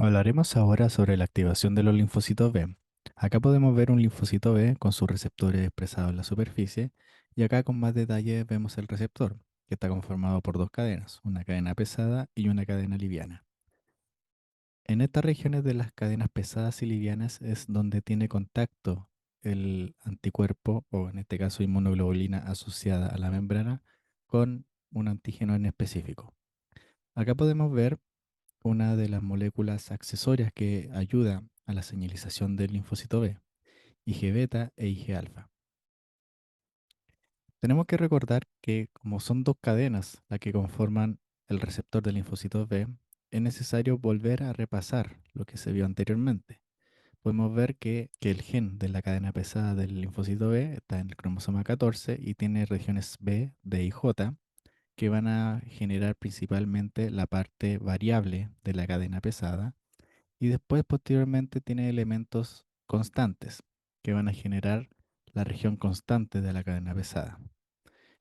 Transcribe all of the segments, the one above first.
Hablaremos ahora sobre la activación de los linfocitos B. Acá podemos ver un linfocito B con sus receptores expresados en la superficie y acá con más detalle vemos el receptor, que está conformado por dos cadenas, una cadena pesada y una cadena liviana. En estas regiones de las cadenas pesadas y livianas es donde tiene contacto el anticuerpo, o en este caso inmunoglobulina asociada a la membrana, con un antígeno en específico. Acá podemos ver una de las moléculas accesorias que ayuda a la señalización del linfocito B, Ig beta e Ig alfa. Tenemos que recordar que como son dos cadenas las que conforman el receptor del linfocito B, es necesario volver a repasar lo que se vio anteriormente. Podemos ver que el gen de la cadena pesada del linfocito B está en el cromosoma 14 y tiene regiones B, D y J que van a generar principalmente la parte variable de la cadena pesada. Y después, posteriormente, tiene elementos constantes que van a generar la región constante de la cadena pesada.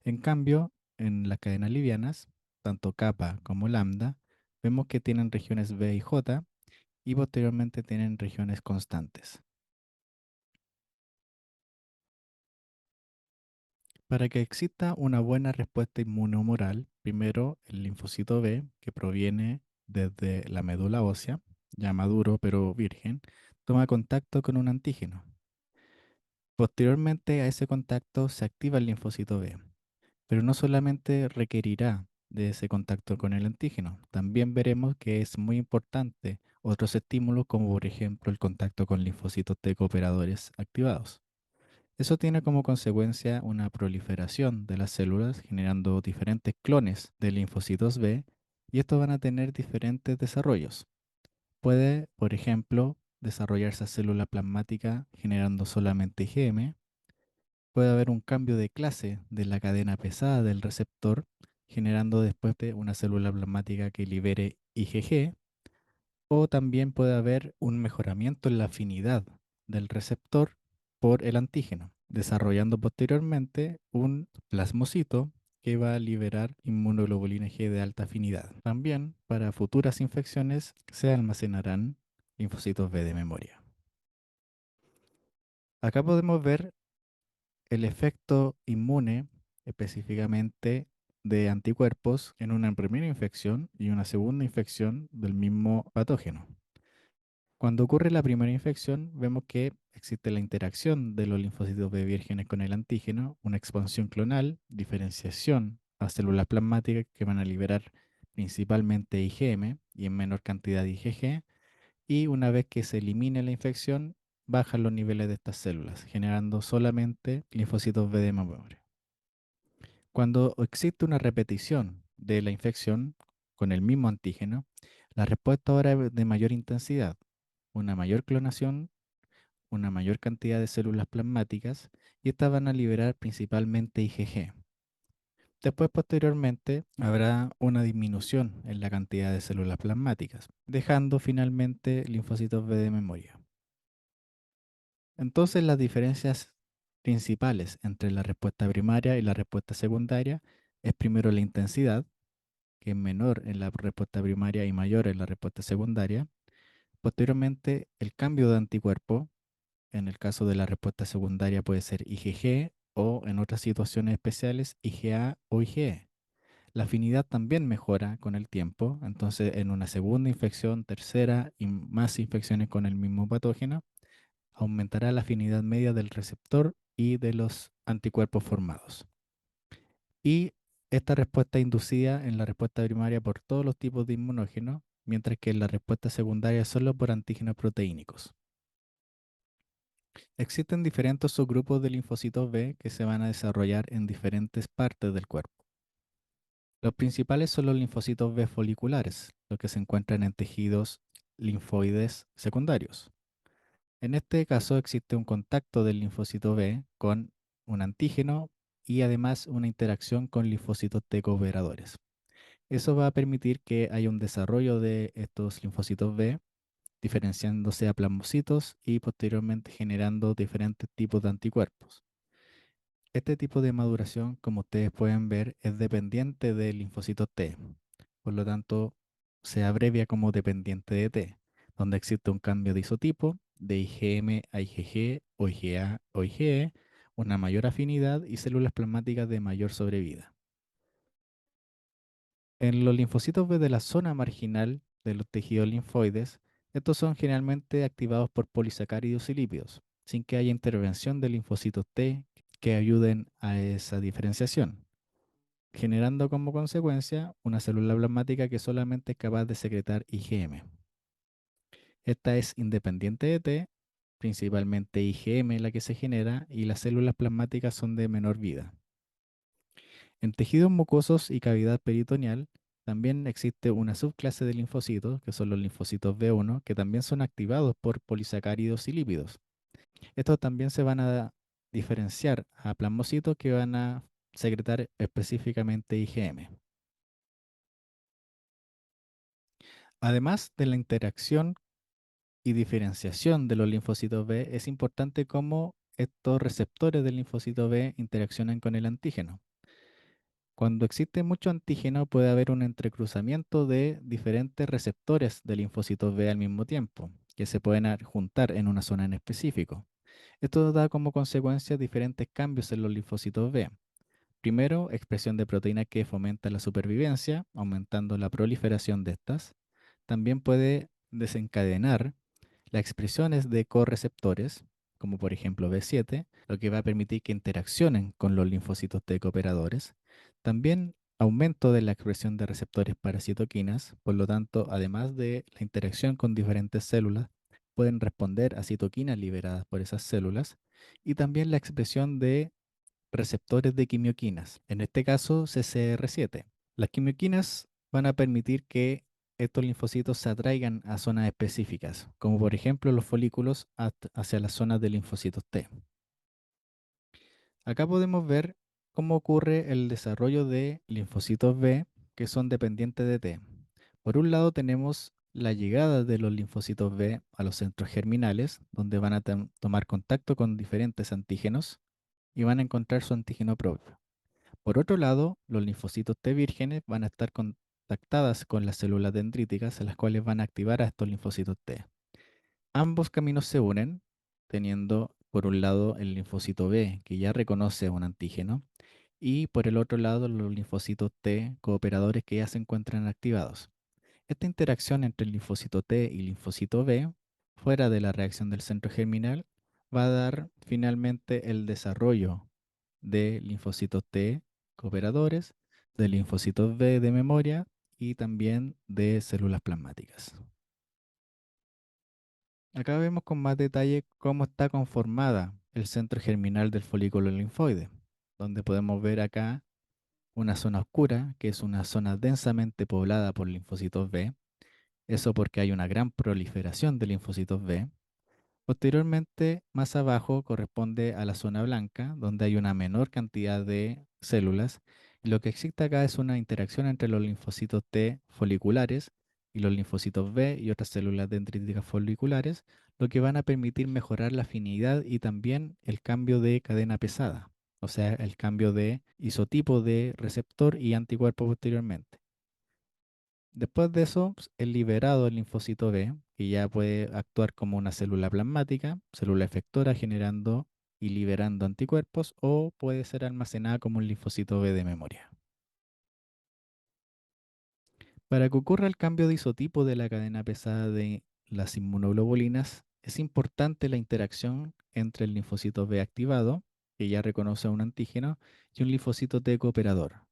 En cambio, en las cadenas livianas, tanto kappa como lambda, vemos que tienen regiones B y J y posteriormente tienen regiones constantes. Para que exista una buena respuesta inmunohumoral, primero el linfocito B, que proviene desde la médula ósea, ya maduro pero virgen, toma contacto con un antígeno. Posteriormente a ese contacto se activa el linfocito B, pero no solamente requerirá de ese contacto con el antígeno, también veremos que es muy importante otros estímulos como por ejemplo el contacto con linfocitos T cooperadores activados. Eso tiene como consecuencia una proliferación de las células generando diferentes clones de linfocitos B y estos van a tener diferentes desarrollos. Puede, por ejemplo, desarrollarse célula plasmática generando solamente IgM. Puede haber un cambio de clase de la cadena pesada del receptor, generando después de una célula plasmática que libere IgG, o también puede haber un mejoramiento en la afinidad del receptor por el antígeno, desarrollando posteriormente un plasmocito que va a liberar inmunoglobulina G de alta afinidad. También para futuras infecciones se almacenarán linfocitos B de memoria. Acá podemos ver el efecto inmune específicamente de anticuerpos en una primera infección y una segunda infección del mismo patógeno. Cuando ocurre la primera infección, vemos que existe la interacción de los linfocitos B vírgenes con el antígeno, una expansión clonal, diferenciación a células plasmáticas que van a liberar principalmente IgM y en menor cantidad IgG, y una vez que se elimine la infección, bajan los niveles de estas células, generando solamente linfocitos B de memoria. Cuando existe una repetición de la infección con el mismo antígeno, la respuesta ahora es de mayor intensidad, una mayor clonación, una mayor cantidad de células plasmáticas y estas van a liberar principalmente IgG. Después, posteriormente, habrá una disminución en la cantidad de células plasmáticas, dejando finalmente linfocitos B de memoria. Entonces, las diferencias principales entre la respuesta primaria y la respuesta secundaria es primero la intensidad, que es menor en la respuesta primaria y mayor en la respuesta secundaria. Posteriormente, el cambio de anticuerpo, en el caso de la respuesta secundaria puede ser IgG o en otras situaciones especiales IgA o IgE. La afinidad también mejora con el tiempo, entonces en una segunda infección, tercera y más infecciones con el mismo patógeno, aumentará la afinidad media del receptor y de los anticuerpos formados. Y esta respuesta inducida en la respuesta primaria por todos los tipos de inmunógenos, mientras que en la respuesta secundaria solo por antígenos proteínicos. Existen diferentes subgrupos de linfocitos B que se van a desarrollar en diferentes partes del cuerpo. Los principales son los linfocitos B foliculares, los que se encuentran en tejidos linfoides secundarios. En este caso existe un contacto del linfocito B con un antígeno y además una interacción con linfocitos T cooperadores. Eso va a permitir que haya un desarrollo de estos linfocitos B, diferenciándose a plasmocitos y posteriormente generando diferentes tipos de anticuerpos. Este tipo de maduración, como ustedes pueden ver, es dependiente del linfocito T, por lo tanto se abrevia como dependiente de T. donde existe un cambio de isotipo de IgM a IgG o IgA o IgE, una mayor afinidad y células plasmáticas de mayor sobrevida. En los linfocitos B de la zona marginal de los tejidos linfoides, estos son generalmente activados por polisacáridos y lípidos, sin que haya intervención de linfocitos T que ayuden a esa diferenciación, generando como consecuencia una célula plasmática que solamente es capaz de secretar IgM. Esta es independiente de T, principalmente IgM la que se genera, y las células plasmáticas son de menor vida. En tejidos mucosos y cavidad peritoneal también existe una subclase de linfocitos, que son los linfocitos B1, que también son activados por polisacáridos y lípidos. Estos también se van a diferenciar a plasmocitos que van a secretar específicamente IgM. Además de la interacción y diferenciación de los linfocitos B, es importante cómo estos receptores del linfocito B interaccionan con el antígeno. Cuando existe mucho antígeno puede haber un entrecruzamiento de diferentes receptores de linfocitos B al mismo tiempo, que se pueden juntar en una zona en específico. Esto da como consecuencia diferentes cambios en los linfocitos B. Primero, expresión de proteínas que fomenta la supervivencia, aumentando la proliferación de estas. También puede desencadenar las expresiones de correceptores, como por ejemplo B7, lo que va a permitir que interaccionen con los linfocitos T cooperadores. También aumento de la expresión de receptores para citoquinas, por lo tanto, además de la interacción con diferentes células, pueden responder a citoquinas liberadas por esas células y también la expresión de receptores de quimioquinas, en este caso CCR7. Las quimioquinas van a permitir que estos linfocitos se atraigan a zonas específicas, como por ejemplo los folículos hacia las zonas de linfocitos T. Acá podemos ver cómo ocurre el desarrollo de linfocitos B que son dependientes de T. Por un lado tenemos la llegada de los linfocitos B a los centros germinales, donde van a tomar contacto con diferentes antígenos y van a encontrar su antígeno propio. Por otro lado, los linfocitos T vírgenes van a estar contactadas con las células dendríticas, las cuales van a activar a estos linfocitos T. Ambos caminos se unen, teniendo por un lado el linfocito B, que ya reconoce un antígeno, y por el otro lado los linfocitos T cooperadores que ya se encuentran activados. Esta interacción entre el linfocito T y linfocito B, fuera de la reacción del centro germinal, va a dar finalmente el desarrollo de linfocitos T cooperadores, de linfocitos B de memoria y también de células plasmáticas. Acá vemos con más detalle cómo está conformada el centro germinal del folículo linfoide, donde podemos ver acá una zona oscura, que es una zona densamente poblada por linfocitos B, eso porque hay una gran proliferación de linfocitos B. Posteriormente, más abajo corresponde a la zona blanca, donde hay una menor cantidad de células, y lo que existe acá es una interacción entre los linfocitos T foliculares y los linfocitos B y otras células dendríticas foliculares, lo que van a permitir mejorar la afinidad y también el cambio de cadena pesada, o sea, el cambio de isotipo de receptor y anticuerpo posteriormente. Después de eso, es liberado el linfocito B, que ya puede actuar como una célula plasmática, célula efectora generando y liberando anticuerpos, o puede ser almacenada como un linfocito B de memoria. Para que ocurra el cambio de isotipo de la cadena pesada de las inmunoglobulinas, es importante la interacción entre el linfocito B activado, que ya reconoce un antígeno, y un linfocito T cooperador.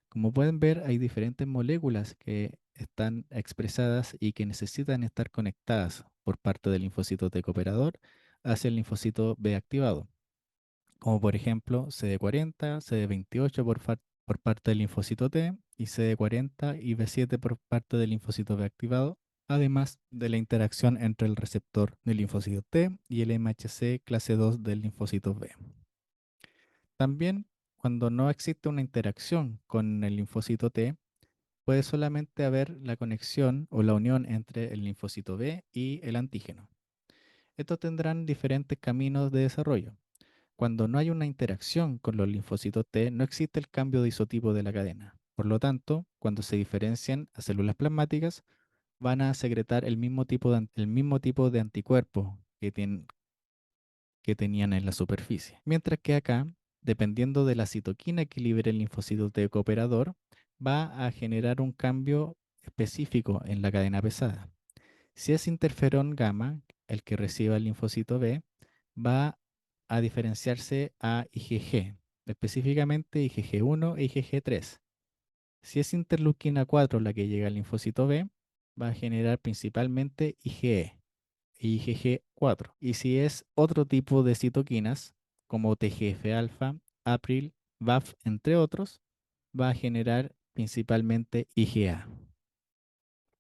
Como pueden ver, hay diferentes moléculas que están expresadas y que necesitan estar conectadas por parte del linfocito T cooperador hacia el linfocito B activado, como por ejemplo CD40, CD28 por parte del linfocito T y CD40 y B7 por parte del linfocito B activado, además de la interacción entre el receptor del linfocito T y el MHC clase 2 del linfocito B. También, cuando no existe una interacción con el linfocito T, puede solamente haber la conexión o la unión entre el linfocito B y el antígeno. Estos tendrán diferentes caminos de desarrollo. Cuando no hay una interacción con los linfocitos T, no existe el cambio de isotipo de la cadena. Por lo tanto, cuando se diferencian a células plasmáticas, van a secretar el mismo tipo de anticuerpos que tenían en la superficie. Mientras que acá, dependiendo de la citoquina que libere el linfocito T cooperador, va a generar un cambio específico en la cadena pesada. Si es interferón gamma, el que reciba el linfocito B, va a diferenciarse a IgG, específicamente IgG1 e IgG3. Si es interleuquina 4 la que llega al linfocito B, va a generar principalmente IgE y IgG4. Y si es otro tipo de citoquinas, como TGF-alfa, April, BAF, entre otros, va a generar principalmente IgA.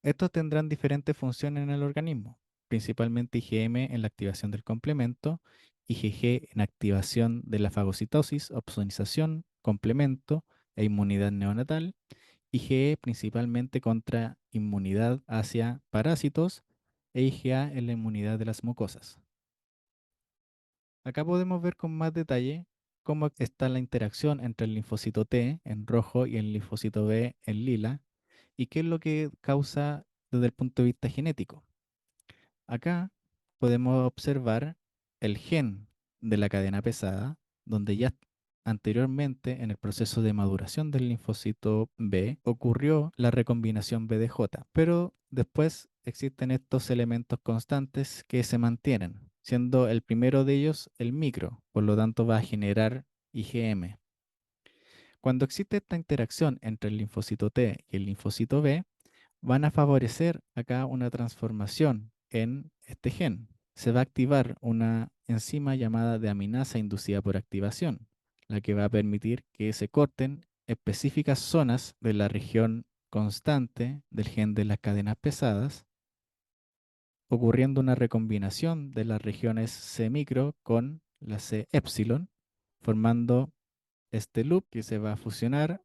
Estos tendrán diferentes funciones en el organismo, principalmente IgM en la activación del complemento, IgG en activación de la fagocitosis, opsonización, complemento e inmunidad neonatal, IgE principalmente contra inmunidad hacia parásitos e IgA en la inmunidad de las mucosas. Acá podemos ver con más detalle cómo está la interacción entre el linfocito T en rojo y el linfocito B en lila y qué es lo que causa desde el punto de vista genético. Acá podemos observar el gen de la cadena pesada, donde ya anteriormente en el proceso de maduración del linfocito B ocurrió la recombinación BDJ, pero después existen estos elementos constantes que se mantienen, siendo el primero de ellos el micro, por lo tanto va a generar IgM. Cuando existe esta interacción entre el linfocito T y el linfocito B, van a favorecer acá una transformación en este gen. Se va a activar una enzima llamada de aminasa inducida por activación, la que va a permitir que se corten específicas zonas de la región constante del gen de las cadenas pesadas, ocurriendo una recombinación de las regiones C micro con la C epsilon, formando este loop que se va a fusionar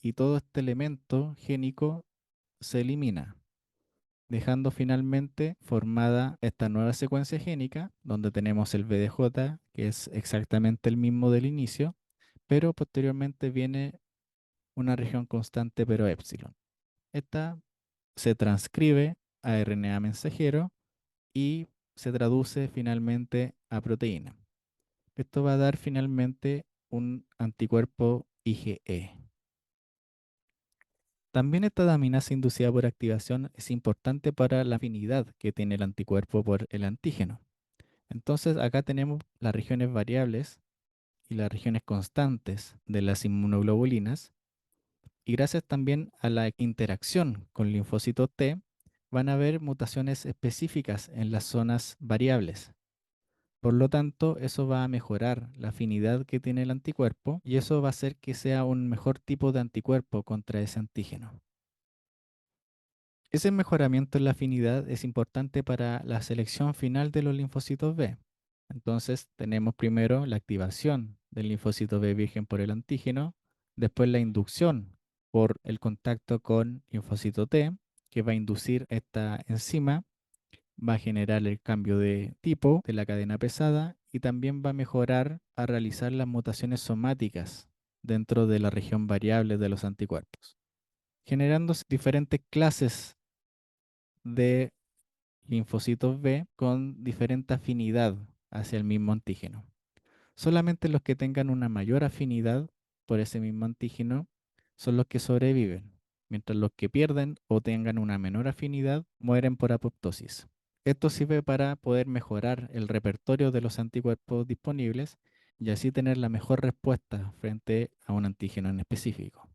y todo este elemento génico se elimina, dejando finalmente formada esta nueva secuencia génica, donde tenemos el BDJ, que es exactamente el mismo del inicio, pero posteriormente viene una región constante, pero epsilon. Esta se transcribe a RNA mensajero y se traduce finalmente a proteína. Esto va a dar finalmente un anticuerpo IgE. También esta daminasa inducida por activación es importante para la afinidad que tiene el anticuerpo por el antígeno. Entonces acá tenemos las regiones variables y las regiones constantes de las inmunoglobulinas y gracias también a la interacción con linfocitos T van a haber mutaciones específicas en las zonas variables. Por lo tanto, eso va a mejorar la afinidad que tiene el anticuerpo y eso va a hacer que sea un mejor tipo de anticuerpo contra ese antígeno. Ese mejoramiento en la afinidad es importante para la selección final de los linfocitos B. Entonces, tenemos primero la activación del linfocito B virgen por el antígeno, después la inducción por el contacto con linfocito T, que va a inducir esta enzima, va a generar el cambio de tipo de la cadena pesada y también va a mejorar a realizar las mutaciones somáticas dentro de la región variable de los anticuerpos, generando diferentes clases de linfocitos B con diferente afinidad hacia el mismo antígeno. Solamente los que tengan una mayor afinidad por ese mismo antígeno son los que sobreviven, mientras los que pierden o tengan una menor afinidad mueren por apoptosis. Esto sirve para poder mejorar el repertorio de los anticuerpos disponibles y así tener la mejor respuesta frente a un antígeno en específico.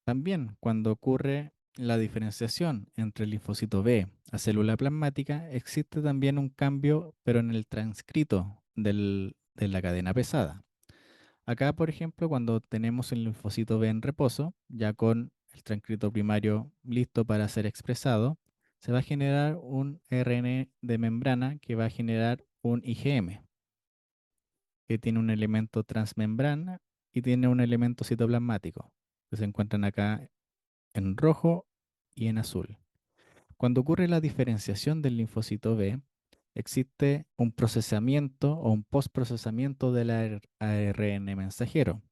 También cuando ocurre la diferenciación entre el linfocito B a célula plasmática, existe también un cambio, pero en el transcrito de la cadena pesada. Acá, por ejemplo, cuando tenemos el linfocito B en reposo, ya con el transcrito primario listo para ser expresado, se va a generar un RNA de membrana que va a generar un IgM, que tiene un elemento transmembrana y tiene un elemento citoplasmático, que se encuentran acá en rojo y en azul. Cuando ocurre la diferenciación del linfocito B, existe un procesamiento o un postprocesamiento del ARN mensajero.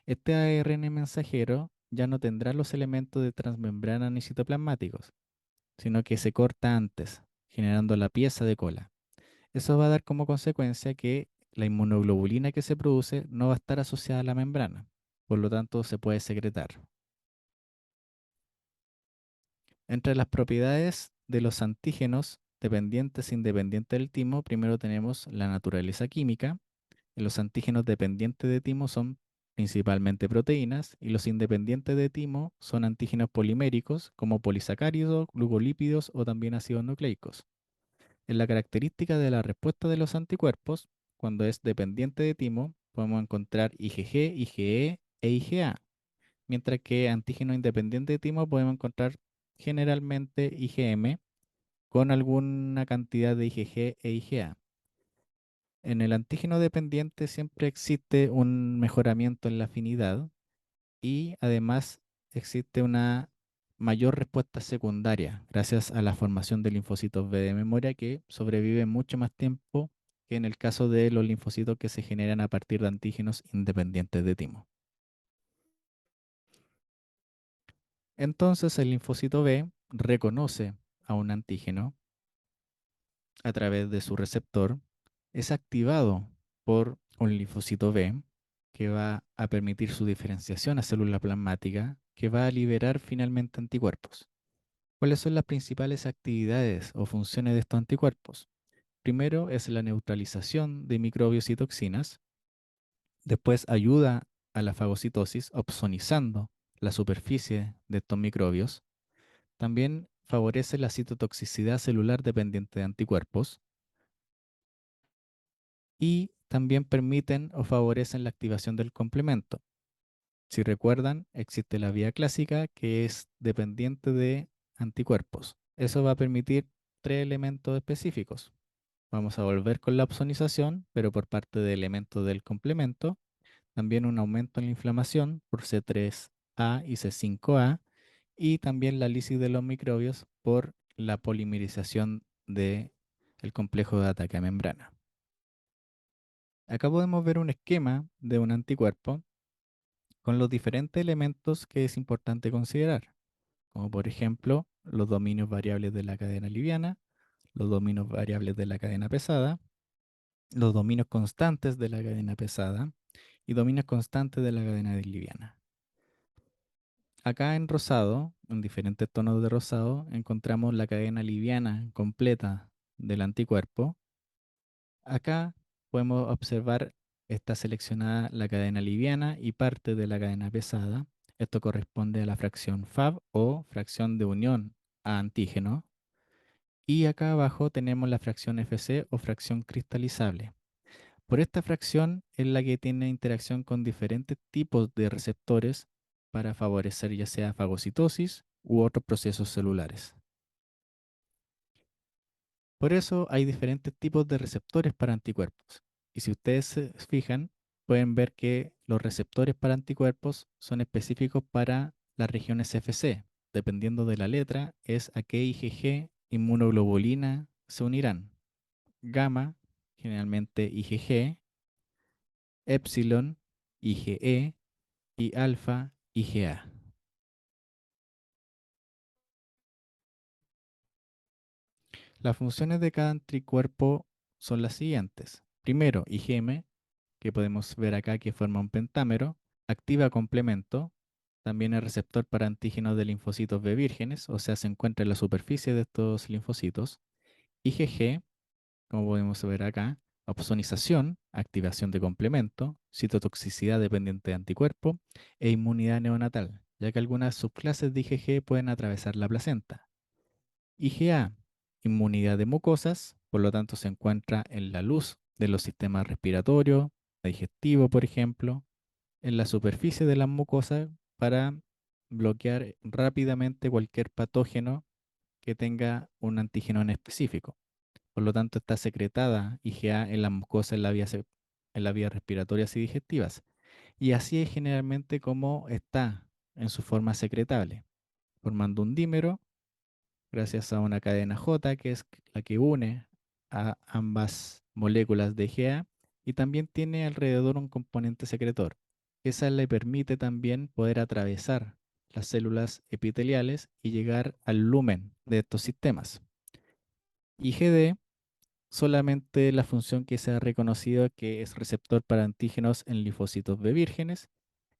Este ARN mensajero ya no tendrá los elementos de transmembrana ni citoplasmáticos, sino que se corta antes, generando la pieza de cola. Eso va a dar como consecuencia que la inmunoglobulina que se produce no va a estar asociada a la membrana, por lo tanto se puede secretar. Entre las propiedades de los antígenos dependientes e independientes del timo, primero tenemos la naturaleza química. Los antígenos dependientes de timo son principalmente proteínas y los independientes de timo son antígenos poliméricos como polisacáridos, glucolípidos o también ácidos nucleicos. En la característica de la respuesta de los anticuerpos, cuando es dependiente de timo, podemos encontrar IgG, IgE e IgA, mientras que antígeno independiente de timo podemos encontrar generalmente IgM con alguna cantidad de IgG e IgA. En el antígeno dependiente siempre existe un mejoramiento en la afinidad y además existe una mayor respuesta secundaria gracias a la formación de linfocitos B de memoria que sobreviven mucho más tiempo que en el caso de los linfocitos que se generan a partir de antígenos independientes de timo. Entonces el linfocito B reconoce a un antígeno a través de su receptor, es activado por un linfocito B que va a permitir su diferenciación a célula plasmática, que va a liberar finalmente anticuerpos. ¿Cuáles son las principales actividades o funciones de estos anticuerpos? Primero es la neutralización de microbios y toxinas, después ayuda a la fagocitosis opsonizando la superficie de estos microbios, también favorece la citotoxicidad celular dependiente de anticuerpos, y también permiten o favorecen la activación del complemento. Si recuerdan, existe la vía clásica que es dependiente de anticuerpos. Eso va a permitir tres elementos específicos. Vamos a volver con la opsonización, pero por parte de elementos del complemento. También un aumento en la inflamación por C3A y C5A. Y también la lisis de los microbios por la polimerización del complejo de ataque a membrana. Acá podemos ver un esquema de un anticuerpo con los diferentes elementos que es importante considerar, como por ejemplo los dominios variables de la cadena liviana, los dominios variables de la cadena pesada, los dominios constantes de la cadena pesada y dominios constantes de la cadena liviana. Acá en rosado, en diferentes tonos de rosado, encontramos la cadena liviana completa del anticuerpo. Acá podemos observar, está seleccionada la cadena liviana y parte de la cadena pesada. Esto corresponde a la fracción Fab o fracción de unión a antígeno. Y acá abajo tenemos la fracción FC o fracción cristalizable. Por esta fracción es la que tiene interacción con diferentes tipos de receptores para favorecer ya sea fagocitosis u otros procesos celulares. Por eso hay diferentes tipos de receptores para anticuerpos. Y si ustedes se fijan, pueden ver que los receptores para anticuerpos son específicos para las regiones FC. Dependiendo de la letra, es a qué IgG inmunoglobulina se unirán. Gamma, generalmente IgG, epsilon, IgE y alfa, IgA. Las funciones de cada anticuerpo son las siguientes. Primero, IgM, que podemos ver acá que forma un pentámero, activa complemento, también es receptor para antígenos de linfocitos B vírgenes, o sea, se encuentra en la superficie de estos linfocitos. IgG, como podemos ver acá, opsonización, activación de complemento, citotoxicidad dependiente de anticuerpo e inmunidad neonatal, ya que algunas subclases de IgG pueden atravesar la placenta. IgA, inmunidad de mucosas, por lo tanto se encuentra en la luz de los sistemas respiratorio, digestivo, por ejemplo, en la superficie de las mucosas para bloquear rápidamente cualquier patógeno que tenga un antígeno en específico. Por lo tanto, está secretada IgA en las mucosas en las vías respiratorias y digestivas. Y así es generalmente como está en su forma secretable, formando un dímero gracias a una cadena J, que es la que une a ambas moléculas de IgA, y también tiene alrededor un componente secretor. Esa le permite también poder atravesar las células epiteliales y llegar al lumen de estos sistemas. IgD, solamente la función que se ha reconocido que es receptor para antígenos en linfocitos B vírgenes,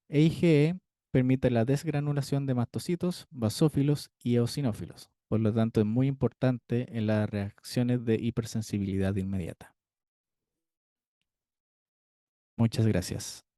e IgE permite la desgranulación de mastocitos, basófilos y eosinófilos. Por lo tanto, es muy importante en las reacciones de hipersensibilidad inmediata. Muchas gracias.